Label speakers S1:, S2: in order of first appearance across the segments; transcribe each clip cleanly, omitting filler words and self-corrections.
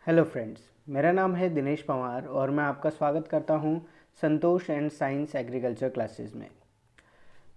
S1: Hello friends, मेरा नाम है दिनेश पवार और मैं आपका स्वागत करता हूं संतोष एंड साइंस एग्रीकल्चर क्लासेस में।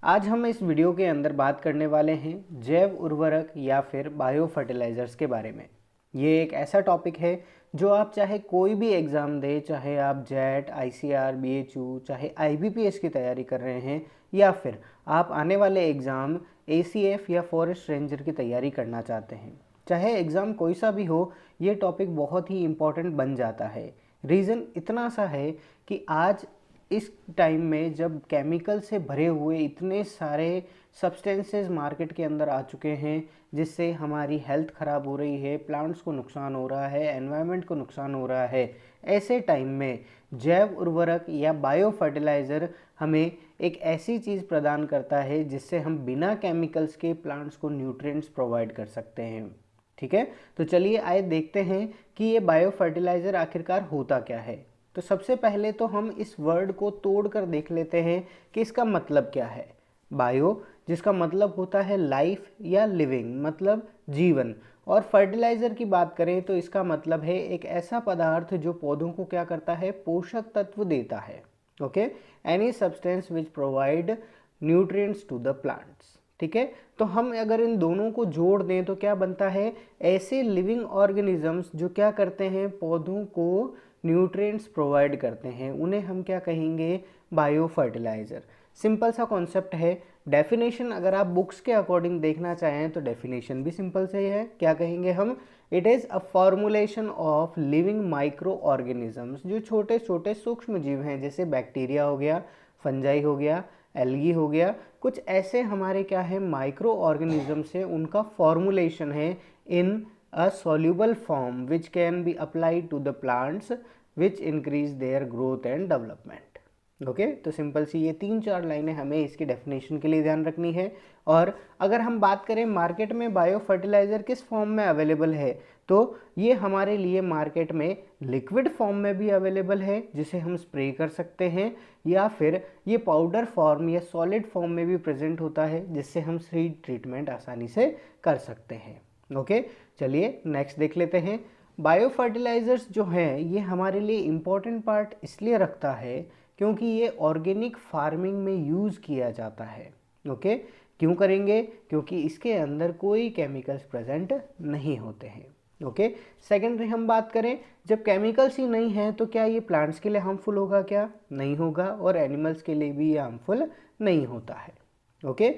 S1: आज हम इस वीडियो के अंदर बात करने वाले हैं जैव उर्वरक या फिर बायो फर्टिलाइज़र्स के बारे में। ये एक ऐसा टॉपिक है जो आप चाहे कोई भी एग्ज़ाम दे, चाहे आप जेट, आईसीआर, बीएचयू, चाहे आईबीपीएस की तैयारी कर रहे हैं या फिर आप आने वाले एग्ज़ाम एसीएफ या फॉरेस्ट रेंजर की तैयारी करना चाहते हैं, चाहे एग्ज़ाम कोई सा भी हो, ये टॉपिक बहुत ही इम्पोर्टेंट बन जाता है। रीज़न इतना सा है कि आज इस टाइम में जब केमिकल से भरे हुए इतने सारे सब्सटेंसेस मार्केट के अंदर आ चुके हैं जिससे हमारी हेल्थ ख़राब हो रही है, प्लांट्स को नुकसान हो रहा है, एनवायरनमेंट को नुकसान हो रहा है, ऐसे टाइम में जैव उर्वरक या बायो फर्टिलाइज़र हमें एक ऐसी चीज़ प्रदान करता है जिससे हम बिना केमिकल्स के प्लांट्स को न्यूट्रिएंट्स प्रोवाइड कर सकते हैं। ठीक है, तो चलिए आइए देखते हैं कि ये बायो फर्टिलाइज़र आखिरकार होता क्या है। तो सबसे पहले तो हम इस वर्ड को तोड़ कर देख लेते हैं कि इसका मतलब क्या है। बायो जिसका मतलब होता है लाइफ या लिविंग, मतलब जीवन, और फर्टिलाइज़र की बात करें तो इसका मतलब है एक ऐसा पदार्थ जो पौधों को क्या करता है, पोषक तत्व देता है। Okay, any substance which provide nutrients to the plants. ठीक है, तो हम अगर इन दोनों को जोड़ दें तो क्या बनता है, ऐसे लिविंग ऑर्गेनिजम्स जो क्या करते हैं, पौधों को न्यूट्रिएंट्स प्रोवाइड करते हैं, उन्हें हम क्या कहेंगे, बायो फर्टिलाइज़र। सिंपल सा कॉन्सेप्ट है। डेफिनेशन अगर आप बुक्स के अकॉर्डिंग देखना चाहें तो डेफिनेशन भी सिंपल से ही है। क्या कहेंगे हम, it is a formulation of living micro organisms, जो छोटे छोटे सूक्ष्म जीव हैं, जैसे बैक्टीरिया हो गया, फंजाई हो गया, एल्गी हो गया, कुछ ऐसे हमारे क्या है माइक्रो ऑर्गेनिजम्स हैं, उनका फॉर्मुलेशन है इन a soluble form which can be applied to the plants which increase their growth and development। Okay, तो सिंपल सी ये 3-4 लाइनें हमें इसकी डेफिनेशन के लिए ध्यान रखनी है। और अगर हम बात करें मार्केट में बायो फर्टिलाइज़र किस फॉर्म में अवेलेबल है, तो ये हमारे लिए मार्केट में लिक्विड फॉर्म में भी अवेलेबल है जिसे हम स्प्रे कर सकते हैं, या फिर ये पाउडर फॉर्म या सॉलिड फॉर्म में भी प्रेजेंट होता है जिससे हम सीड ट्रीटमेंट आसानी से कर सकते हैं। ओके, चलिए नेक्स्ट देख लेते हैं। बायो फर्टिलाइज़र्स जो हैं ये हमारे लिए इम्पोर्टेंट पार्ट इसलिए रखता है क्योंकि ये ऑर्गेनिक फार्मिंग में यूज़ किया जाता है। ओके, क्यों करेंगे, क्योंकि इसके अंदर कोई केमिकल्स प्रेजेंट नहीं होते हैं। ओके, सेकेंडरी हम बात करें, जब केमिकल्स ही नहीं हैं तो क्या ये प्लांट्स के लिए हार्मफुल होगा, क्या नहीं होगा, और एनिमल्स के लिए भी ये हार्मफुल नहीं होता है। ओके,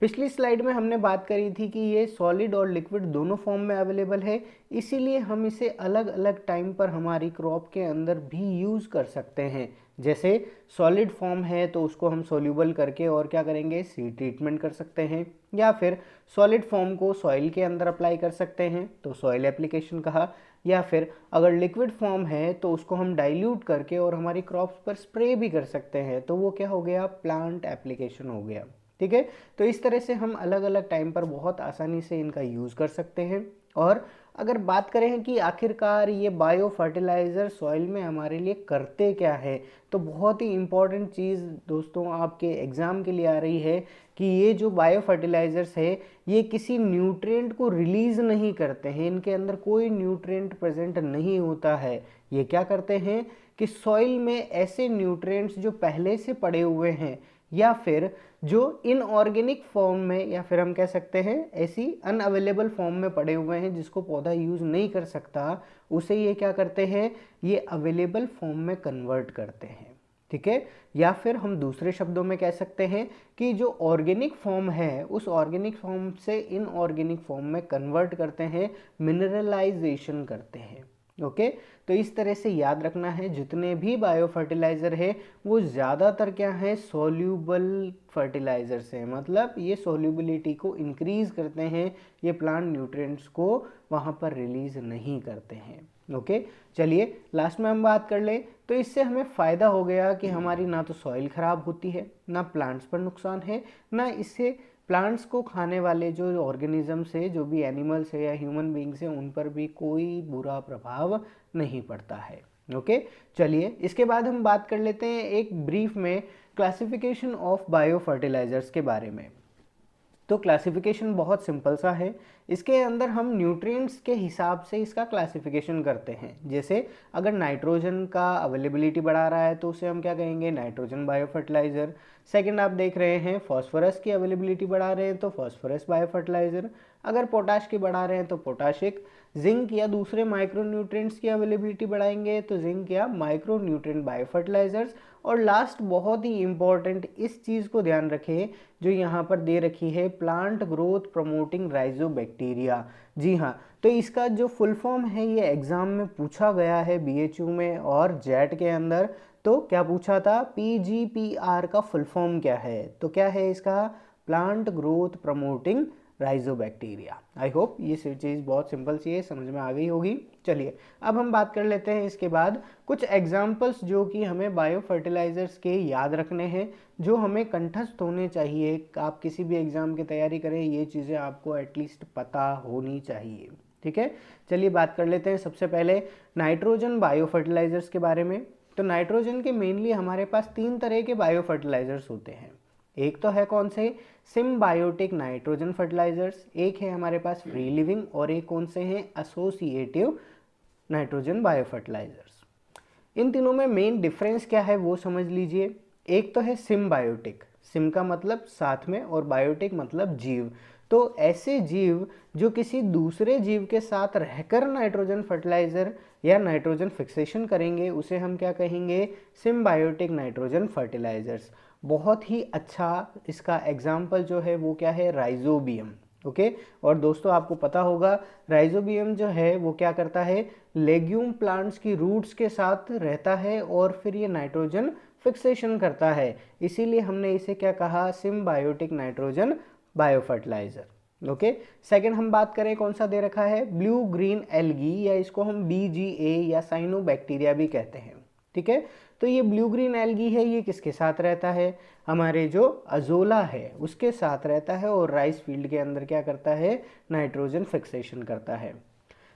S1: पिछली स्लाइड में हमने बात करी थी कि ये सॉलिड और लिक्विड दोनों फॉर्म में अवेलेबल है, इसीलिए हम इसे अलग अलग टाइम पर हमारी क्रॉप के अंदर भी यूज़ कर सकते हैं। जैसे सॉलिड फॉर्म है तो उसको हम सोल्यूबल करके और क्या करेंगे, सीड ट्रीटमेंट कर सकते हैं, या फिर सॉलिड फॉर्म को सॉइल के अंदर अप्लाई कर सकते हैं तो सॉइल एप्लीकेशन कहा, या फिर अगर लिक्विड फॉर्म है तो उसको हम डाइल्यूट करके और हमारी क्रॉप्स पर स्प्रे भी कर सकते हैं, तो वो क्या हो गया, प्लांट एप्लीकेशन हो गया। ठीक है, तो इस तरह से हम अलग अलग टाइम पर बहुत आसानी से इनका यूज़ कर सकते हैं। और अगर बात करें कि आखिरकार ये बायो फर्टिलाइज़र सॉइल में हमारे लिए करते क्या है, तो बहुत ही इम्पॉर्टेंट चीज़ दोस्तों आपके एग्ज़ाम के लिए आ रही है कि ये जो बायो फर्टिलाइज़र्स है ये किसी न्यूट्रिएंट को रिलीज़ नहीं करते हैं, इनके अंदर कोई न्यूट्रिएंट प्रेजेंट नहीं होता है। ये क्या करते हैं कि सॉइल में ऐसे न्यूट्रिएंट्स जो पहले से पड़े हुए हैं या फिर जो इनऑर्गेनिक फॉर्म में, या फिर हम कह सकते हैं ऐसी अनअवेलेबल फॉर्म में पड़े हुए हैं जिसको पौधा यूज़ नहीं कर सकता, उसे ये क्या करते हैं, ये अवेलेबल फॉर्म में कन्वर्ट करते हैं। ठीक है, या फिर हम दूसरे शब्दों में कह सकते हैं कि जो ऑर्गेनिक फॉर्म है उस ऑर्गेनिक फॉर्म से इनऑर्गेनिक फॉर्म में कन्वर्ट करते हैं, मिनरलाइजेशन करते हैं। ओके, तो इस तरह से याद रखना है, जितने भी बायो फर्टिलाइज़र है वो ज़्यादातर क्या है, सोल्यूबल फर्टिलाइज़र्स हैं, मतलब ये सोल्यूबिलिटी को इंक्रीज़ करते हैं, ये प्लांट न्यूट्रिएंट्स को वहाँ पर रिलीज़ नहीं करते हैं। ओके, चलिए लास्ट में हम बात कर लें, तो इससे हमें फ़ायदा हो गया कि हमारी ना तो सॉइल ख़राब होती है, ना प्लांट्स पर नुकसान है, ना इससे प्लांट्स को खाने वाले जो ऑर्गेनिजम्स है, जो भी एनिमल्स है या ह्यूमन बींग्स हैं, उन पर भी कोई बुरा प्रभाव नहीं पड़ता है। ओके, चलिए इसके बाद हम बात कर लेते हैं एक ब्रीफ में क्लासिफिकेशन ऑफ बायो फर्टिलाइज़र्स के बारे में। तो क्लासिफिकेशन बहुत सिंपल सा है। इसके अंदर हम न्यूट्रिएंट्स के हिसाब से इसका क्लासिफिकेशन करते हैं। जैसे अगर नाइट्रोजन का अवेलेबिलिटी बढ़ा रहा है तो उसे हम क्या कहेंगे, नाइट्रोजन बायो फर्टिलाइज़र। सेकेंड आप देख रहे हैं फॉस्फोरस की अवेलेबिलिटी बढ़ा रहे हैं तो फॉस्फोरस बायो फर्टिलाइज़र। अगर पोटाश की बढ़ा रहे हैं तो पोटाशिक। जिंक या दूसरे माइक्रो न्यूट्रिएंट्स की अवेलेबिलिटी बढ़ाएंगे तो जिंक या माइक्रो न्यूट्रिएंट बायो फर्टिलाइजर्स। और लास्ट बहुत ही इंपॉर्टेंट, इस चीज़ को ध्यान रखें जो यहाँ पर दे रखी है, प्लांट ग्रोथ प्रमोटिंग राइजोबैक्टीरिया। जी हाँ, तो इसका जो फुल फॉर्म है ये एग्जाम में पूछा गया है बीएचयू में और जेट के अंदर। तो क्या पूछा था, पीजीपीआर का फुल फॉर्म क्या है, तो क्या है इसका, plant growth promoting rhizobacteria. I hope ये चीज़ बहुत सिंपल सी है, समझ में आ गई होगी। चलिए अब हम बात कर लेते हैं इसके बाद कुछ एग्जाम्पल्स जो कि हमें बायो फर्टिलाइजर्स के याद रखने हैं, जो हमें कंठस्थ होने चाहिए। आप किसी भी एग्ज़ाम की तैयारी करें ये चीज़ें आपको एटलीस्ट पता होनी चाहिए। ठीक है, चलिए बात कर लेते हैं सबसे पहले नाइट्रोजन बायो फर्टिलाइजर्स के बारे में। तो नाइट्रोजन के मेनली हमारे पास 3 तरह के बायो फर्टिलाइजर्स होते हैं। एक तो है कौन से, सिम्बायोटिक नाइट्रोजन फर्टिलाइजर्स, एक है हमारे पास फ्री लिविंग और एक कौन से हैं, एसोसिएटिव नाइट्रोजन बायो फर्टिलाइजर्स। इन तीनों में मेन डिफरेंस क्या है वो समझ लीजिए। एक तो है सिम्बायोटिक, सिम का मतलब साथ में और बायोटिक मतलब जीव। तो ऐसे जीव जो किसी दूसरे जीव के साथ रहकर नाइट्रोजन फर्टिलाइजर या नाइट्रोजन फिक्सेशन करेंगे उसे हम क्या कहेंगे, सिम्बायोटिक नाइट्रोजन फर्टिलाइजर्स। बहुत ही अच्छा इसका एग्जाम्पल जो है वो क्या है, राइजोबियम। ओके, और दोस्तों आपको पता होगा राइजोबियम जो है वो क्या करता है, लेग्यूम प्लांट्स की रूट्स के साथ रहता है और फिर ये नाइट्रोजन फिक्सेशन करता है, इसीलिए हमने इसे क्या कहा, symbiotic nitrogen bio fertiliser. Okay, second हम बात करें कौन सा दे रखा है, ब्लू ग्रीन एल्गी, या इसको हम बीजीए या साइनोबैक्टीरिया भी कहते हैं। ठीक है, तो ये ब्लू ग्रीन एल्गी है, ये किसके साथ रहता है, हमारे जो अजोला है उसके साथ रहता है और राइस फील्ड के अंदर क्या करता है, नाइट्रोजन फिक्सेशन करता है।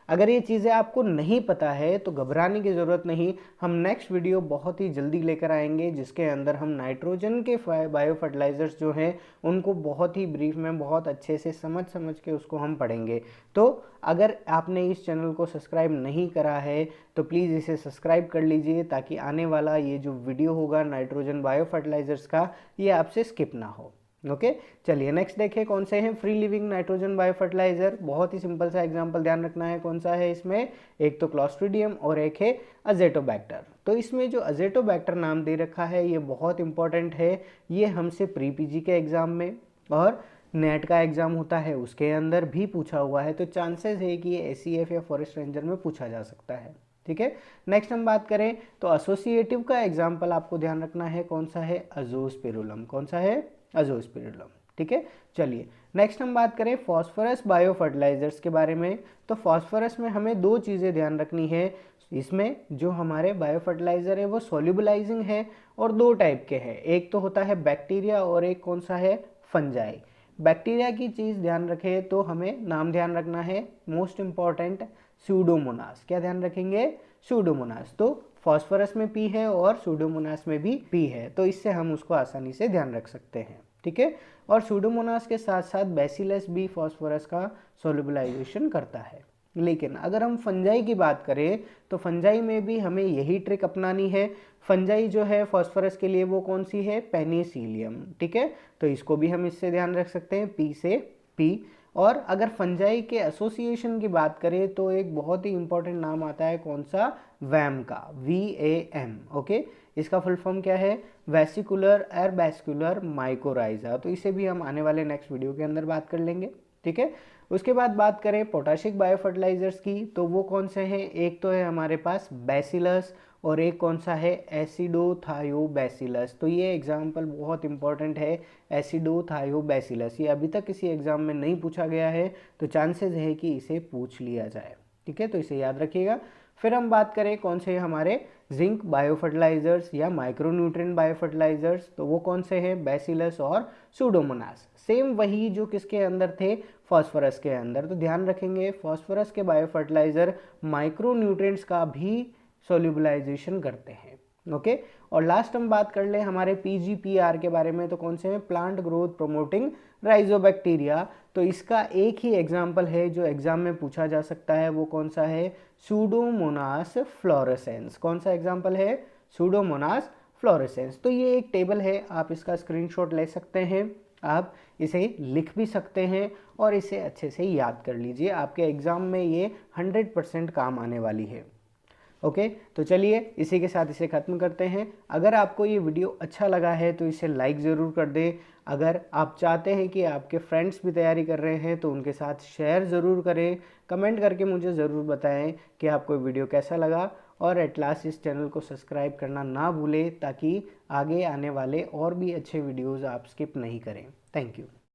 S1: अगर ये चीज़ें आपको नहीं पता है तो घबराने की ज़रूरत नहीं, हम नेक्स्ट वीडियो बहुत ही जल्दी लेकर आएंगे जिसके अंदर हम नाइट्रोजन के बायो फर्टिलाइजर्स जो हैं उनको बहुत ही ब्रीफ में बहुत अच्छे से समझ के उसको हम पढ़ेंगे। तो अगर आपने इस चैनल को सब्सक्राइब नहीं करा है तो प्लीज़ इसे सब्सक्राइब कर लीजिए ताकि आने वाला ये जो वीडियो होगा नाइट्रोजन बायो फर्टिलाइजर्स का ये आपसे स्किप ना हो। ओके, चलिए नेक्स्ट देखें कौन से हैं, free living nitrogen bio fertiliser. बहुत ही सिंपल सा एग्जांपल ध्यान रखना है कौन सा है इसमें, एक तो क्लॉस्ट्रीडियम और एक है अजेटोबैक्टर। तो इसमें जो अजेटोबैक्टर नाम दे रखा है ये बहुत इंपॉर्टेंट है, ये हमसे प्री पीजी के एग्जाम में और नेट का एग्जाम होता है उसके अंदर भी पूछा हुआ है, तो चांसेस है कि ये एसीएफ या फॉरेस्ट रेंजर में पूछा जा सकता है। ठीक है, नेक्स्ट हम बात करें तो एसोसिएटिव का एग्जाम्पल आपको ध्यान रखना है कौन सा है, अजोस्पिरुलम। कौन सा है, अजोस्पिरुलम। ठीक है, चलिए नेक्स्ट हम बात करें फॉस्फोरस बायो फर्टिलाइजर्स के बारे में। तो फॉस्फोरस में हमें 2 चीज़ें ध्यान रखनी है, इसमें जो हमारे बायो फर्टिलाइजर है वो सोल्यूबलाइजिंग है और 2 टाइप के हैं, एक तो होता है बैक्टीरिया और एक कौन सा है, फंजाई। बैक्टीरिया की चीज़ ध्यान रखें तो हमें नाम ध्यान रखना है, मोस्ट इंपॉर्टेंट स्यूडोमोनास। क्या ध्यान रखेंगे, स्यूडोमोनास। तो फॉस्फोरस में पी है और स्यूडोमोनास में भी पी है, तो इससे हम उसको आसानी से ध्यान रख सकते हैं। ठीक है, और स्यूडोमोनास के साथ साथ बैसिलस भी फॉस्फोरस का सोल्यूबलाइजेशन करता है। लेकिन अगर हम फंजाई की बात करें तो फंजाई में भी हमें यही ट्रिक अपनानी है। फंजाई जो है फॉस्फोरस के लिए वो कौन सी है, पेनिसिलियम। ठीक है, तो इसको भी हम इससे ध्यान रख सकते हैं, पी से पी। और अगर फंजाई के एसोसिएशन की बात करें तो एक बहुत ही इंपॉर्टेंट नाम आता है कौन सा, वैम का, VAM। ओके, इसका फुल फॉर्म क्या है, वेसिकुलर एरबैस्कुलर माइकोराइजा। तो इसे भी हम आने वाले नेक्स्ट वीडियो के अंदर बात कर लेंगे। ठीक है, उसके बाद बात करें पोटाशिक बायो फर्टिलाइजर्स की तो वो कौन से हैं, एक तो है हमारे पास बैसिलस और एक कौन सा है, एसिडोथायोबैसिलस। तो ये एग्जाम्पल बहुत इंपॉर्टेंट है, एसिडोथायोबैसिलस। ये अभी तक किसी एग्जाम में नहीं पूछा गया है तो चांसेस है कि इसे पूछ लिया जाए। ठीक है, तो इसे याद रखिएगा। फिर हम बात करें कौन से हमारे जिंक बायो फर्टिलाइजर्स या माइक्रोन्यूट्रिएंट बायो फर्टिलाइजर्स, तो वो कौन से हैं, बैसिलस और स्यूडोमोनास। सेम वही जो किसके अंदर थे, फॉस्फोरस के अंदर। तो ध्यान रखेंगे फॉस्फोरस के बायो फर्टिलाइजर माइक्रोन्यूट्रिएंट्स का भी सोल्यूबलाइजेशन करते हैं। ओके। और लास्ट हम बात कर ले हमारे PGPR के बारे में, तो कौन से हैं, प्लांट ग्रोथ प्रोमोटिंग राइजोबैक्टीरिया। तो इसका एक ही एग्जाम्पल है जो एग्जाम में पूछा जा सकता है, वो कौन सा है, सूडोमोनास फ्लोरेसेंस। कौन सा एग्जाम्पल है, सूडोमोनास फ्लोरेसेंस। तो ये एक टेबल है, आप इसका स्क्रीनशॉट ले सकते हैं, आप इसे लिख भी सकते हैं और इसे अच्छे से याद कर लीजिए, आपके एग्ज़ाम में ये 100% काम आने वाली है। ओके, तो चलिए इसी के साथ इसे ख़त्म करते हैं। अगर आपको ये वीडियो अच्छा लगा है तो इसे लाइक ज़रूर कर दें। अगर आप चाहते हैं कि आपके फ्रेंड्स भी तैयारी कर रहे हैं तो उनके साथ शेयर ज़रूर करें। कमेंट करके मुझे ज़रूर बताएं कि आपको वीडियो कैसा लगा, और एट लास्ट इस चैनल को सब्सक्राइब करना ना भूलें ताकि आगे आने वाले और भी अच्छे वीडियोज़ आप स्किप नहीं करें। Thank you.